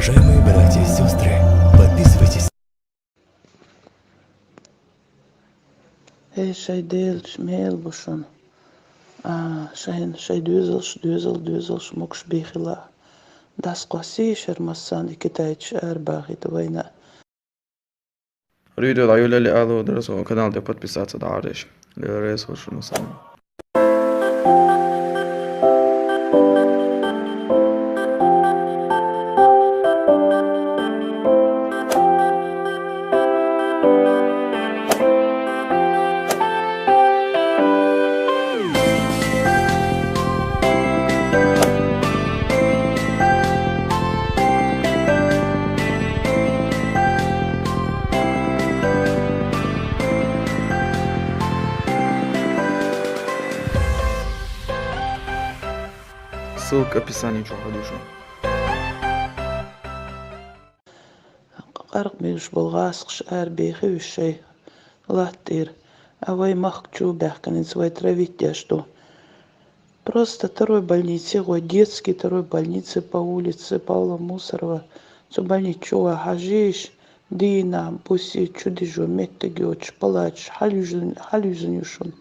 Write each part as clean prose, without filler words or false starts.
Уважаемые братья и сестры, подписывайтесь. Шай дейлш мейлбушон. Шай дюзелш мокш бихила. Das quasi шермасан и китайч арбахит война. أريد العيلة لأعلى دراسة وكان على подписаться на Ариш. لرئيس وشنو سامي. Ссылка в описании, что ходишь. Qarq miyush bolgasqsh arbexi вишей латир. Авай махчу бяхканец вай травить что. Просто второй больнице, гой детский, второй больнице по улице Павла Мусорова. Цу больничуа хажиш, дина, буси, чудижу, меттегиоч, палач, халюзунюшун.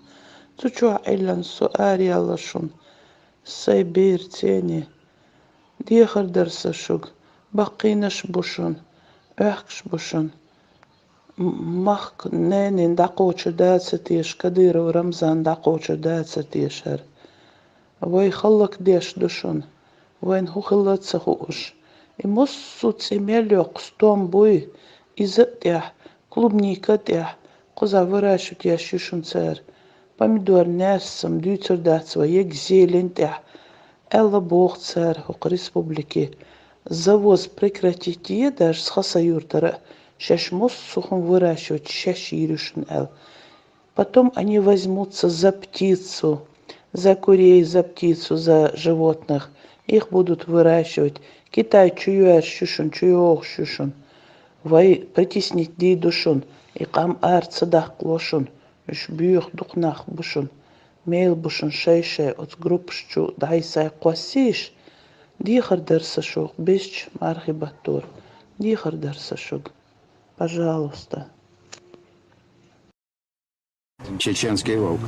Цу чуа эллан су ариалашун. Сайбир тени. Диехардарса шуг. Бақинаш бушун. Эхкш бушун. Мах ненин дақочу даца теш, Кадыров Рамзан дақочу даца тешер. Вой халлак деш душун. Войн хухалатса хуш. И моссу цемелёк стом буй. Изатях, клубника тях. Коза выращут ящушун цер. Помидор нерсом, дюцер дацва, ек зелень тях. Элла бог цер, хук республики. Завоз прекратите, даже с хасаюртара. Шеш моссухом выращивать, шеш ирюшин эл. Потом они возьмутся за птицу, за курей, за птицу, за животных. Их будут выращивать. Китай чуюэр шушун, чуюох шушун. Вай притеснить ди душун. И кам ар цадах клошун. Уж бьюх духнах бушун. Мейл бушун шейше от группшчу дайсай квасиш. Дихар дерсашук, бисч мархибатур. Дихар дерсашук. Пожалуйста. Чеченский волк.